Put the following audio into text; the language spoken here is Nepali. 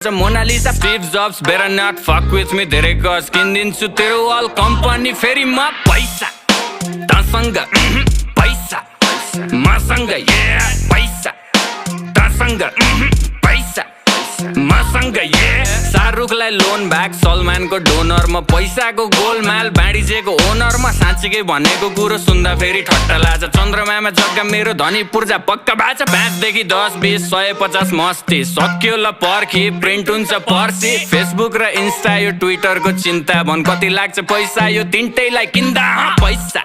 गर्छ Mona Lisa Steve Jobs better not fuck with me धेरै गज किनिदिन्छु तेरो अल कम्पनी फेरि म पैसा तसँग पैसा मसँग पैसा तसँग पैसा मसँग शाहरुखलाई लोन ब्याक सलमानको डोनर म पैसाको गोलमाल बाँडिजेको ओनर म साँच्चीकै भनेको कुरो सुन्दा फेरि ठट्टा लाग्छ चन्द्रमामा जग्गा मेरो धनी पूर्जा पक्का बाचा 5 देखि 10 20 150 मस्ती सक्यो ल पर्खी प्रिन्ट हुन्छ पर्सी फेसबुक र इन्स्टा यो ट्विटरको चिन्ता भन कति लाग्छ पैसा यो तिनटैलाई किन्दा पैसा